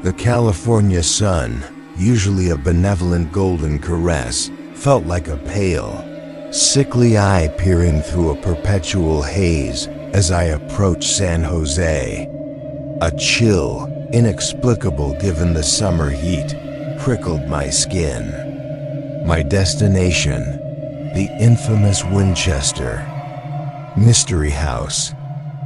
The California sun, usually a benevolent golden caress, felt like a pale, sickly eye peering through a perpetual haze as I approached San Jose. A chill, inexplicable given the summer heat, prickled my skin. My destination, the infamous Winchester Mystery House.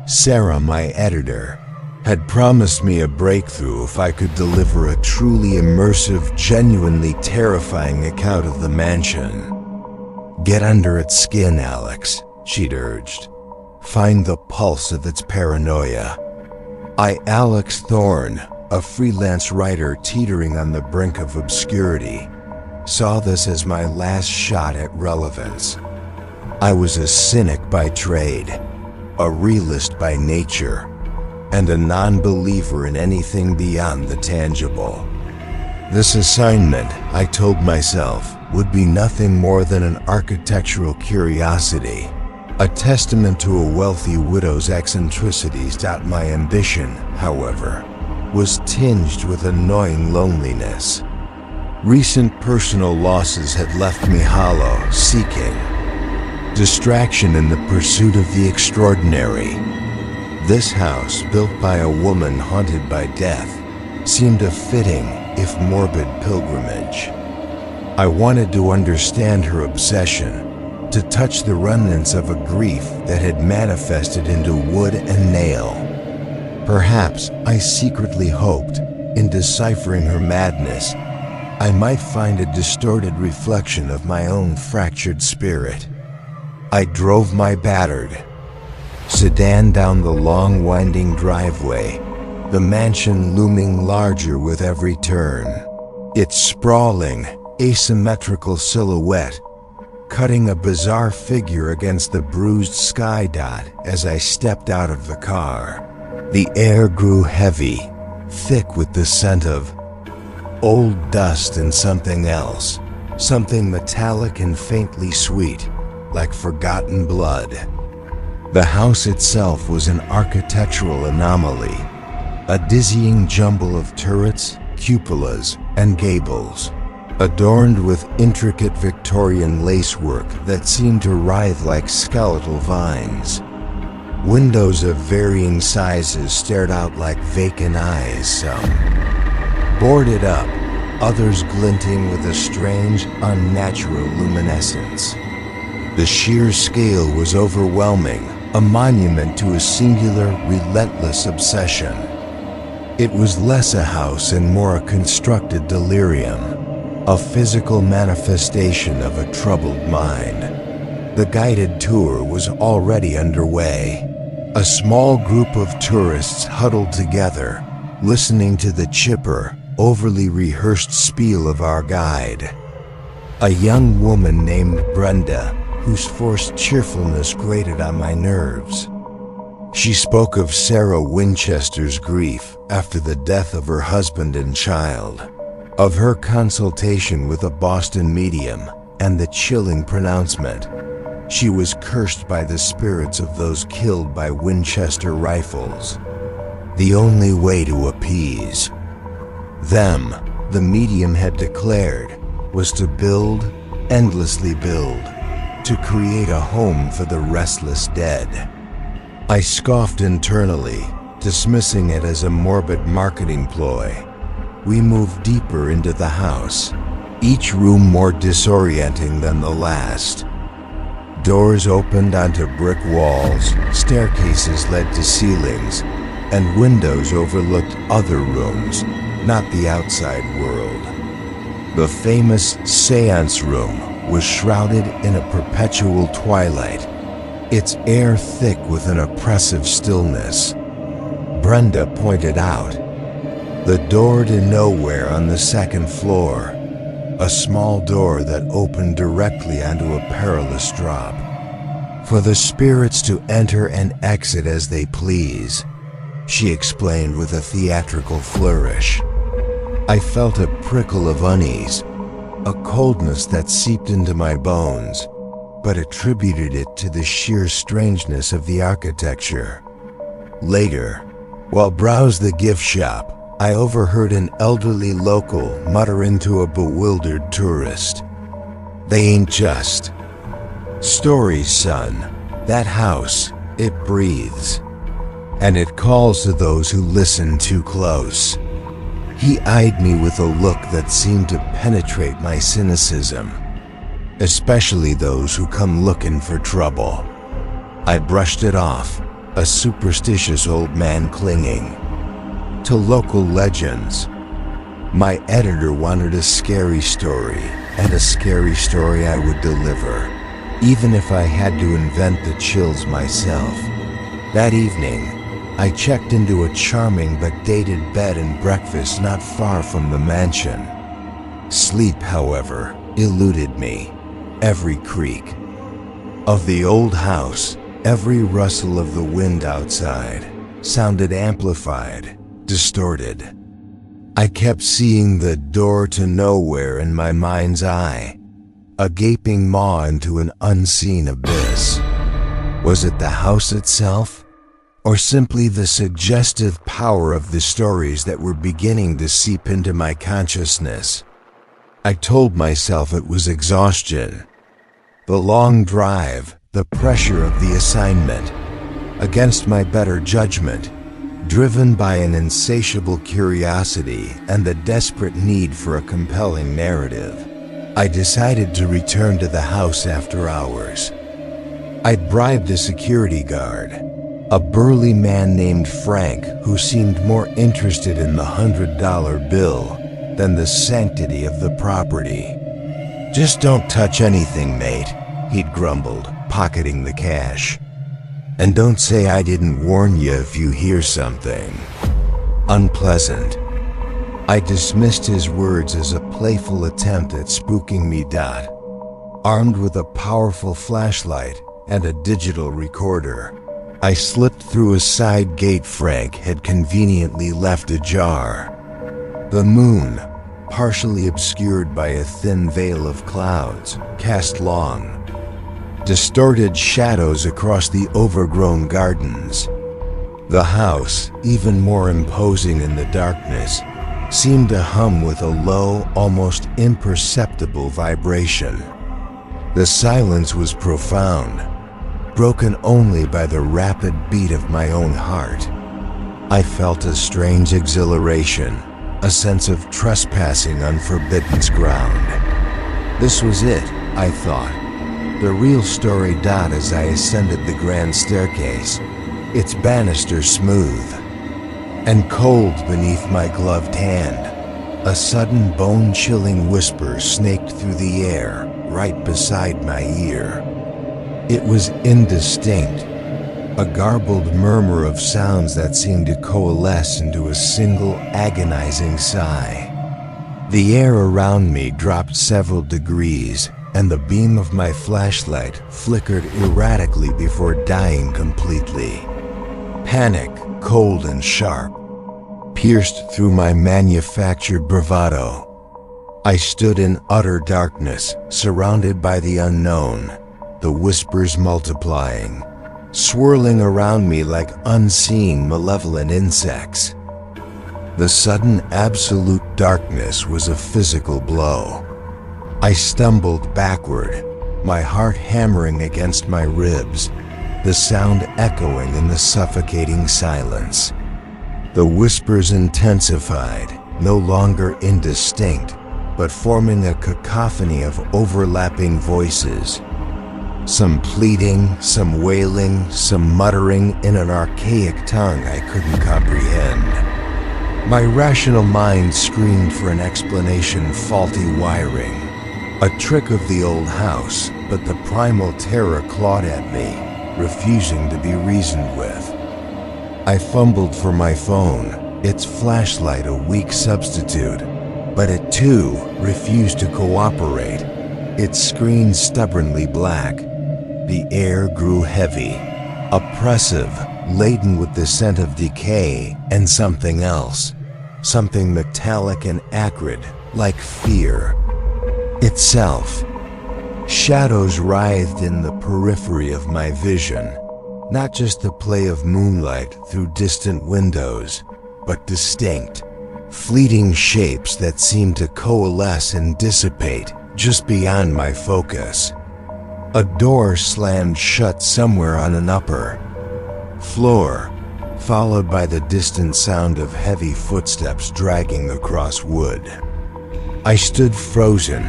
Sarah, my editor, had promised me a breakthrough if I could deliver a truly immersive, genuinely terrifying account of the mansion. "Get under its skin, Alex," she'd urged. "Find the pulse of its paranoia." Alex Thorne, a freelance writer teetering on the brink of obscurity, saw this as my last shot at relevance. I was a cynic by trade, a realist by nature, and a non-believer in anything beyond the tangible. This assignment, I told myself, would be nothing more than an architectural curiosity, a testament to a wealthy widow's eccentricities. My ambition, however, was tinged with annoying loneliness. Recent personal losses had left me hollow, seeking distraction in the pursuit of the extraordinary. This house, built by a woman haunted by death, seemed a fitting, if morbid, pilgrimage. I wanted to understand her obsession, to touch the remnants of a grief that had manifested into wood and nail. Perhaps I secretly hoped, in deciphering her madness, I might find a distorted reflection of my own fractured spirit. I drove my battered sedan down the long, winding driveway, the mansion looming larger with every turn, its sprawling, asymmetrical silhouette cutting a bizarre figure against the bruised sky dot as I stepped out of the car. The air grew heavy, thick with the scent of old dust and something else, something metallic and faintly sweet, like forgotten blood. The house itself was an architectural anomaly, a dizzying jumble of turrets, cupolas, and gables, adorned with intricate Victorian lacework that seemed to writhe like skeletal vines. Windows of varying sizes stared out like vacant eyes, some boarded up, others glinting with a strange, unnatural luminescence. The sheer scale was overwhelming, a monument to a singular, relentless obsession. It was less a house and more a constructed delirium, a physical manifestation of a troubled mind. The guided tour was already underway. A small group of tourists huddled together, listening to the chipper, overly rehearsed spiel of our guide. A young woman named Brenda, whose forced cheerfulness grated on my nerves. She spoke of Sarah Winchester's grief after the death of her husband and child, of her consultation with a Boston medium, and the chilling pronouncement: she was cursed by the spirits of those killed by Winchester rifles. The only way to appease them, the medium had declared, was to build, endlessly build, to create a home for the restless dead. I scoffed internally, dismissing it as a morbid marketing ploy. We moved deeper into the house, each room more disorienting than the last. Doors opened onto brick walls, staircases led to ceilings, and windows overlooked other rooms, not the outside world. The famous seance room was shrouded in a perpetual twilight, its air thick with an oppressive stillness. Brenda pointed out the door to nowhere on the second floor, a small door that opened directly onto a perilous drop, for the spirits to enter and exit as they please, she explained with a theatrical flourish. I felt a prickle of unease, a coldness that seeped into my bones, but attributed it to the sheer strangeness of the architecture. Later, while browsed the gift shop, I overheard an elderly local muttering to a bewildered tourist. "They ain't just stories, son. That house, it breathes. And it calls to those who listen too close." He eyed me with a look that seemed to penetrate my cynicism, especially those who come looking for trouble. I brushed it off, a superstitious old man clinging to local legends. My editor wanted a scary story, and a scary story I would deliver, even if I had to invent the chills myself. That evening, I checked into a charming but dated bed and breakfast not far from the mansion. Sleep, however, eluded me. Every creak of the old house, every rustle of the wind outside, sounded amplified, distorted. I kept seeing the door to nowhere in my mind's eye, a gaping maw into an unseen abyss. Was it the house itself, or simply the suggestive power of the stories that were beginning to seep into my consciousness? I told myself it was exhaustion. The long drive, the pressure of the assignment, against my better judgment, driven by an insatiable curiosity and the desperate need for a compelling narrative. I decided to return to the house after hours. I'd bribed a security guard, a burly man named Frank who seemed more interested in the $100 bill than the sanctity of the property. "Just don't touch anything, mate," he'd grumbled, pocketing the cash. "And don't say I didn't warn you if you hear something unpleasant." I dismissed his words as a playful attempt at spooking me. Armed with a powerful flashlight and a digital recorder, I slipped through a side gate Frank had conveniently left ajar. The moon, partially obscured by a thin veil of clouds, cast long, distorted shadows across the overgrown gardens. The house, even more imposing in the darkness, seemed to hum with a low, almost imperceptible vibration. The silence was profound, broken only by the rapid beat of my own heart. I felt a strange exhilaration, a sense of trespassing on forbidden ground. This was it, I thought. The real story. As I ascended the grand staircase, its banister smooth and cold beneath my gloved hand, a sudden bone-chilling whisper snaked through the air right beside my ear. It was indistinct, a garbled murmur of sounds that seemed to coalesce into a single agonizing sigh. The air around me dropped several degrees, and the beam of my flashlight flickered erratically before dying completely. Panic, cold and sharp, pierced through my manufactured bravado. I stood in utter darkness, surrounded by the unknown, the whispers multiplying, swirling around me like unseen malevolent insects. The sudden absolute darkness was a physical blow. I stumbled backward, my heart hammering against my ribs, the sound echoing in the suffocating silence. The whispers intensified, no longer indistinct, but forming a cacophony of overlapping voices. Some pleading, some wailing, some muttering in an archaic tongue I couldn't comprehend. My rational mind screamed for an explanation. Faulty wiring, a trick of the old house, but the primal terror clawed at me, refusing to be reasoned with. I fumbled for my phone, its flashlight a weak substitute, but it too refused to cooperate, its screen stubbornly black. The air grew heavy, oppressive, laden with the scent of decay and something else, something metallic and acrid, like fear itself. Shadows writhed in the periphery of my vision, not just the play of moonlight through distant windows, but distinct, fleeting shapes that seemed to coalesce and dissipate just beyond my focus. A door slammed shut somewhere on an upper floor, followed by the distant sound of heavy footsteps dragging across wood. I stood frozen,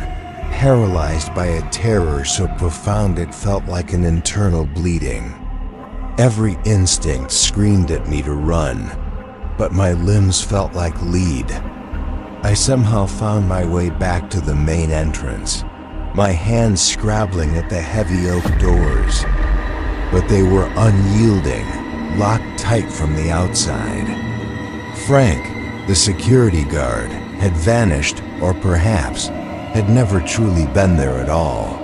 paralyzed by a terror so profound it felt like an internal bleeding. Every instinct screamed at me to run, but my limbs felt like lead. I somehow found my way back to the main entrance, my hands scrabbling at the heavy oak doors, but they were unyielding, locked tight from the outside. Frank, the security guard, had vanished, or perhaps had never truly been there at all.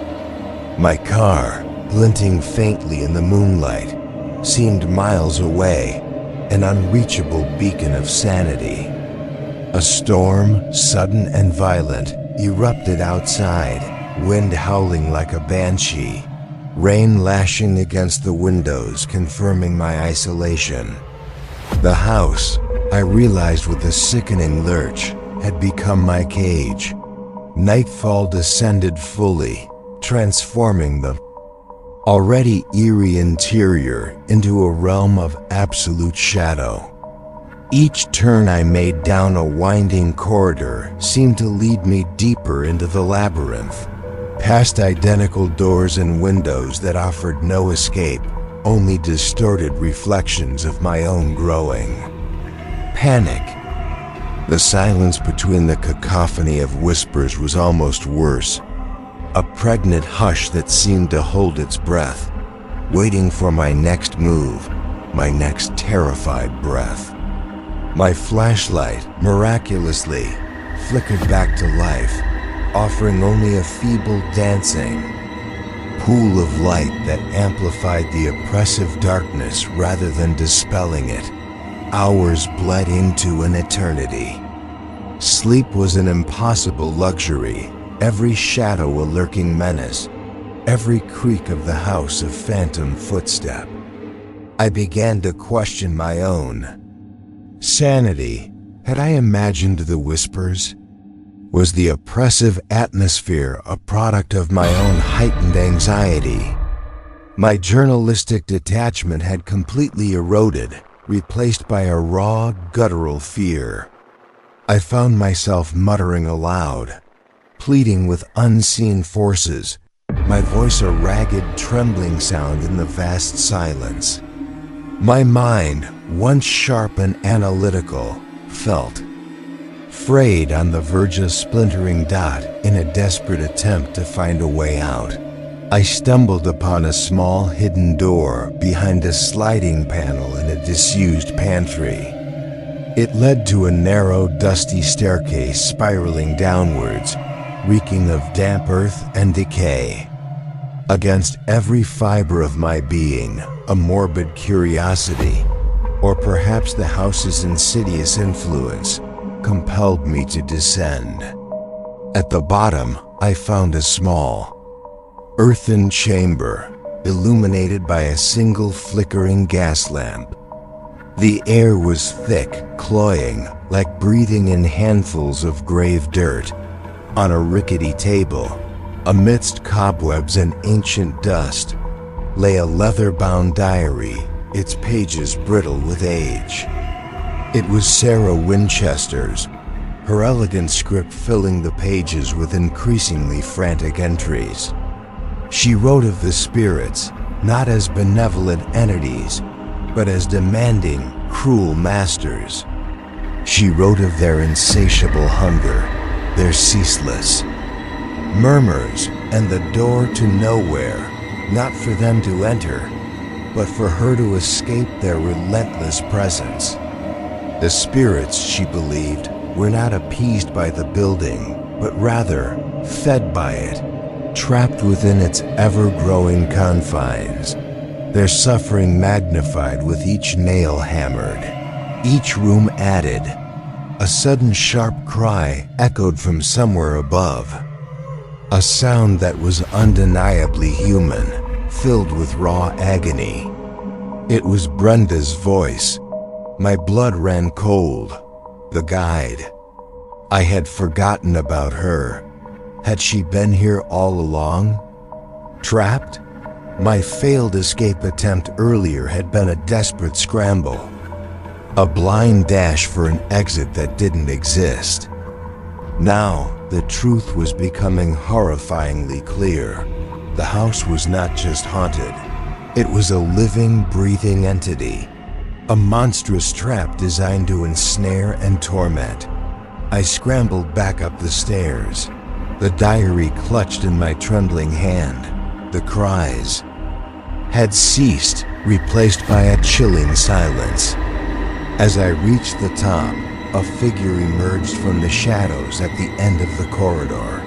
My car, glinting faintly in the moonlight, seemed miles away, an unreachable beacon of sanity. A storm, sudden and violent, erupted outside, wind howling like a banshee, rain lashing against the windows, confirming my isolation. The house, I realized with a sickening lurch, had become my cage. Nightfall descended fully, transforming the already eerie interior into a realm of absolute shadow. Each turn I made down a winding corridor seemed to lead me deeper into the labyrinth, past identical doors and windows that offered no escape, only distorted reflections of my own growing panic. The silence between the cacophony of whispers was almost worse, a pregnant hush that seemed to hold its breath, waiting for my next move, my next terrified breath. My flashlight, miraculously, flickered back to life, offering only a feeble dancing pool of light that amplified the oppressive darkness rather than dispelling it. Hours bled into an eternity. Sleep was an impossible luxury, every shadow a lurking menace, every creak of the house a phantom footstep. I began to question my own sanity. Had I imagined the whispers? Was the oppressive atmosphere a product of my own heightened anxiety? My journalistic detachment had completely eroded, replaced by a raw, guttural fear. I found myself muttering aloud, pleading with unseen forces, my voice a ragged, trembling sound in the vast silence. My mind, once sharp and analytical, felt frayed on the verge of splintering dot in a desperate attempt to find a way out. I stumbled upon a small hidden door behind a sliding panel in a disused pantry. It led to a narrow, dusty staircase spiraling downwards, reeking of damp earth and decay. Against every fiber of my being, a morbid curiosity, or perhaps the house's insidious influence, compelled me to descend. At the bottom, I found a small, earthen chamber, illuminated by a single flickering gas lamp. The air was thick, cloying, like breathing in handfuls of grave dirt. On a rickety table, amidst cobwebs and ancient dust, lay a leather-bound diary, its pages brittle with age. It was Sarah Winchester's, her elegant script filling the pages with increasingly frantic entries. She wrote of the spirits, not as benevolent entities, but as demanding, cruel masters. She wrote of their insatiable hunger, their ceaseless murmurs, and the door to nowhere, not for them to enter, but for her to escape their relentless presence. The spirits, she believed, were not appeased by the building, but rather fed by it, trapped within its ever-growing confines, their suffering magnified with each nail hammered, each room added. A sudden sharp cry echoed from somewhere above, a sound that was undeniably human, filled with raw agony. It was Brenda's voice. My blood ran cold. The guide. I had forgotten about her. Had she been here all along? Trapped? My failed escape attempt earlier had been a desperate scramble. A blind dash for an exit that didn't exist. Now, the truth was becoming horrifyingly clear. The house was not just haunted. It was a living, breathing entity. A monstrous trap designed to ensnare and torment. I scrambled back up the stairs, the diary clutched in my trembling hand. The cries had ceased, replaced by a chilling silence. As I reached the top, a figure emerged from the shadows at the end of the corridor.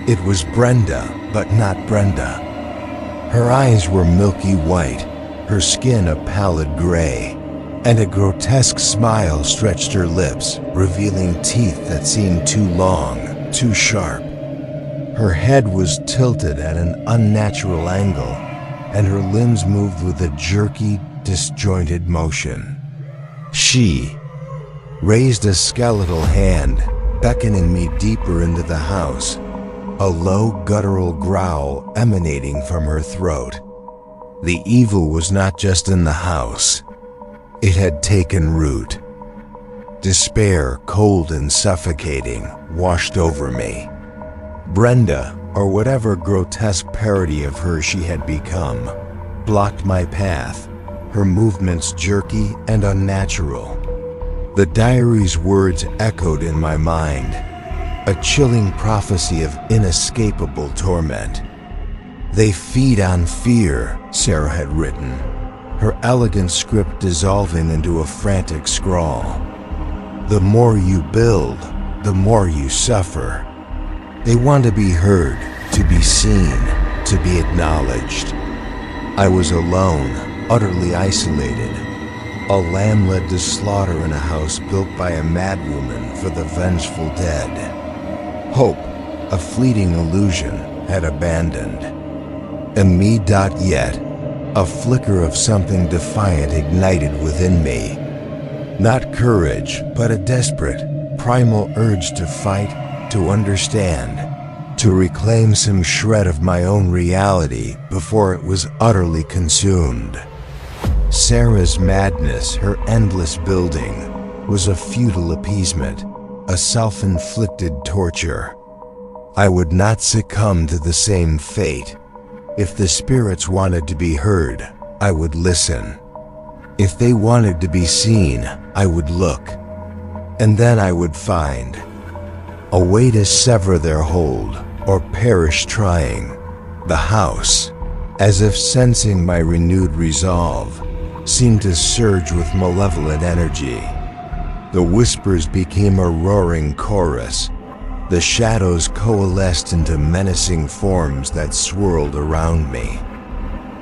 It was Brenda, but not Brenda. Her eyes were milky white, her skin a pallid gray, and a grotesque smile stretched her lips, revealing teeth that seemed too long, too sharp. Her head was tilted at an unnatural angle, and her limbs moved with a jerky, disjointed motion. She raised a skeletal hand, beckoning me deeper into the house, a low guttural growl emanating from her throat. The evil was not just in the house. It had taken root. Despair, cold and suffocating, washed over me. Brenda, or whatever grotesque parody of her she had become, blocked my path, her movements jerky and unnatural. The diary's words echoed in my mind, a chilling prophecy of inescapable torment. "They feed on fear," Sarah had written, her elegant script dissolving into a frantic scrawl. "The more you build, the more you suffer. They want to be heard, to be seen, to be acknowledged." I was alone, utterly isolated. A lamb led to slaughter in a house built by a madwoman for the vengeful dead. Hope, a fleeting illusion, had abandoned. And me. Yet, a flicker of something defiant ignited within me. Not courage, but a desperate, primal urge to fight, to understand, to reclaim some shred of my own reality before it was utterly consumed. Sarah's madness, her endless building, was a futile appeasement, a self-inflicted torture. I would not succumb to the same fate. If the spirits wanted to be heard, I would listen. If they wanted to be seen, I would look. And then I would find a way to sever their hold, or perish trying. The house, as if sensing my renewed resolve, seemed to surge with malevolent energy. The whispers became a roaring chorus. The shadows coalesced into menacing forms that swirled around me.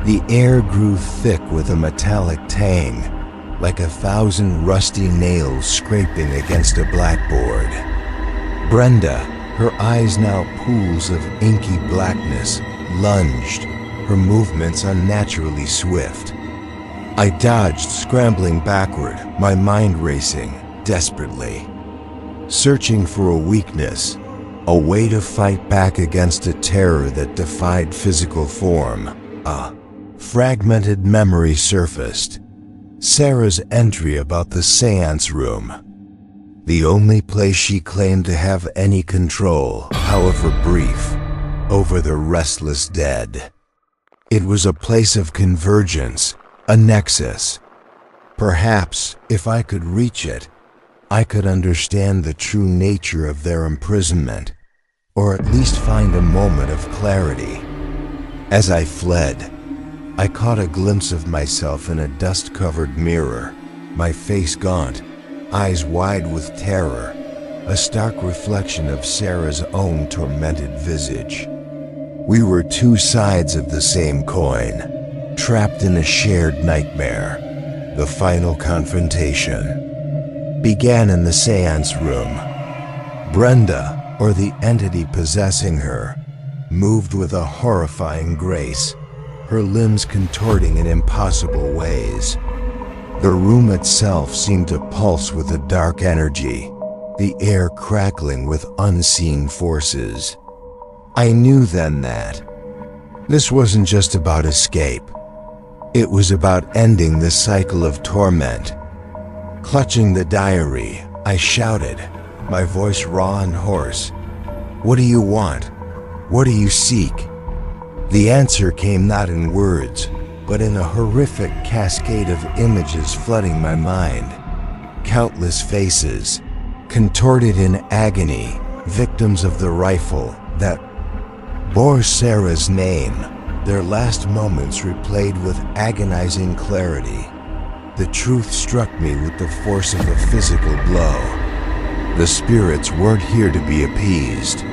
The air grew thick with a metallic tang, like 1,000 rusty nails scraping against a blackboard. Brenda, her eyes now pools of inky blackness, lunged, her movements unnaturally swift. I dodged, scrambling backward, my mind racing, desperately. Searching for a weakness, a way to fight back against a terror that defied physical form. A fragmented memory surfaced. Sarah's entry about the seance room. The only place she claimed to have any control, however brief, over the restless dead. It was a place of convergence, a nexus. Perhaps, if I could reach it, I could understand the true nature of their imprisonment, or at least find a moment of clarity. As I fled, I caught a glimpse of myself in a dust-covered mirror, my face gaunt, eyes wide with terror, a stark reflection of Sarah's own tormented visage. We were two sides of the same coin, trapped in a shared nightmare. The final confrontation began in the seance room. Brenda, or the entity possessing her, moved with a horrifying grace, her limbs contorting in impossible ways. The room itself seemed to pulse with a dark energy, the air crackling with unseen forces. I knew then that this wasn't just about escape. It was about ending the cycle of torment. Clutching the diary, I shouted, my voice raw and hoarse. "What do you want? What do you seek?" The answer came not in words, but in a horrific cascade of images flooding my mind. Countless faces, contorted in agony, victims of the rifle that bore Sarah's name, their last moments replayed with agonizing clarity. The truth struck me with the force of a physical blow. The spirits weren't here to be appeased.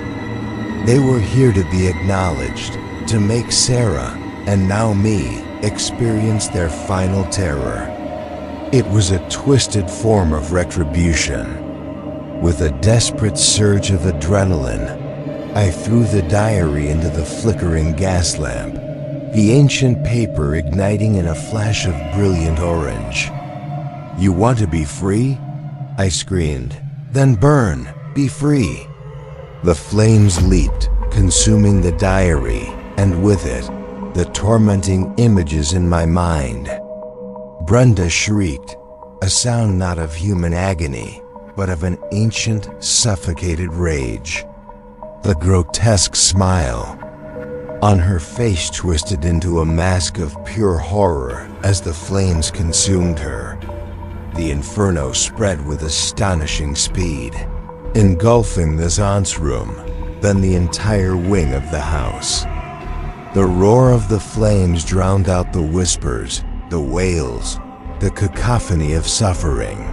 They were here to be acknowledged, to make Sarah, and now me, experience their final terror. It was a twisted form of retribution. With a desperate surge of adrenaline, I threw the diary into the flickering gas lamp, the ancient paper igniting in a flash of brilliant orange. "You want to be free?" I screamed. "Then burn, be free." The flames leaped, consuming the diary, and with it, the tormenting images in my mind. Brenda shrieked, a sound not of human agony, but of an ancient, suffocated rage. The grotesque smile on her face twisted into a mask of pure horror as the flames consumed her. The inferno spread with astonishing speed, engulfing the aunt's room, then the entire wing of the house. The roar of the flames drowned out the whispers, the wails, the cacophony of suffering.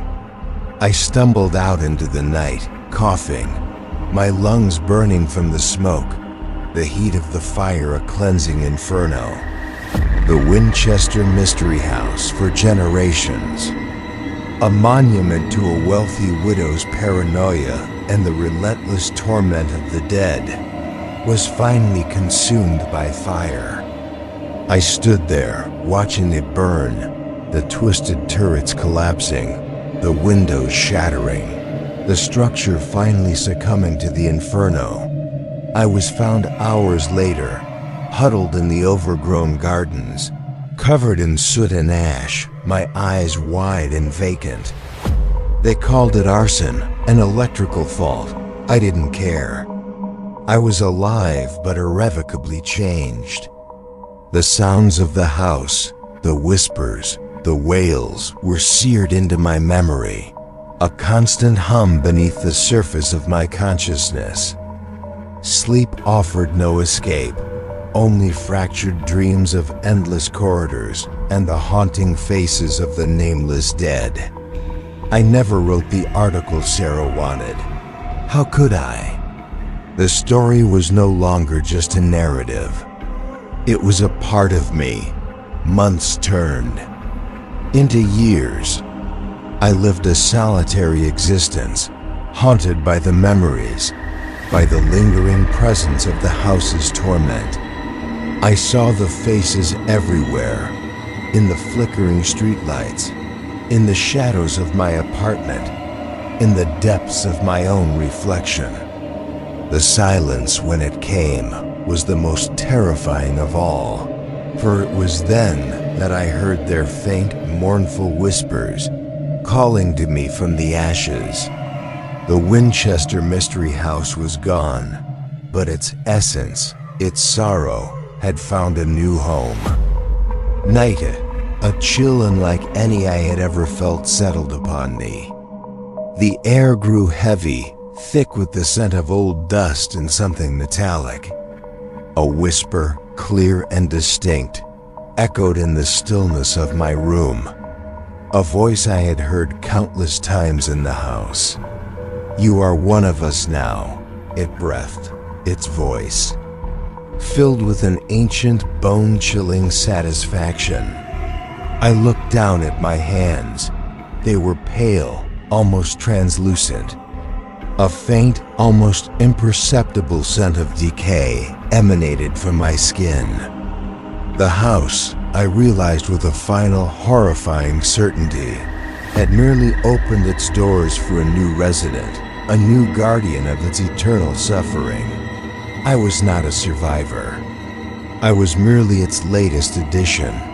I stumbled out into the night, coughing, my lungs burning from the smoke, the heat of the fire a cleansing inferno. The Winchester Mystery House for generations, a monument to a wealthy widow's paranoia and the relentless torment of the dead, was finally consumed by fire. I stood there, watching it burn, the twisted turrets collapsing, the windows shattering, the structure finally succumbing to the inferno. I was found hours later, huddled in the overgrown gardens, covered in soot and ash, my eyes wide and vacant. They called it arson, an electrical fault. I didn't care. I was alive but irrevocably changed. The sounds of the house, the whispers, the wails were seared into my memory, a constant hum beneath the surface of my consciousness. Sleep offered no escape, only fractured dreams of endless corridors and the haunting faces of the nameless dead. I never wrote the article Sarah wanted. How could I? The story was no longer just a narrative. It was a part of me. Months turned into years. I lived a solitary existence, haunted by the memories, by the lingering presence of the house's torment. I saw the faces everywhere, in the flickering streetlights, in the shadows of my apartment, in the depths of my own reflection. The silence, when it came, was the most terrifying of all, for it was then that I heard their faint, mournful whispers, calling to me from the ashes. The Winchester Mystery House was gone, but its essence, its sorrow, had found a new home. Night, a chill unlike any I had ever felt settled upon me. The air grew heavy, thick with the scent of old dust and something metallic. A whisper, clear and distinct, echoed in the stillness of my room. A voice I had heard countless times in the house. "You are one of us now," it breathed, its voice filled with an ancient, bone-chilling satisfaction. I looked down at my hands. They were pale, almost translucent. A faint, almost imperceptible scent of decay emanated from my skin. The house, I realized with a final horrifying certainty had merely opened its doors for a new resident, a new guardian of its eternal suffering. I was not a survivor. I was merely its latest addition.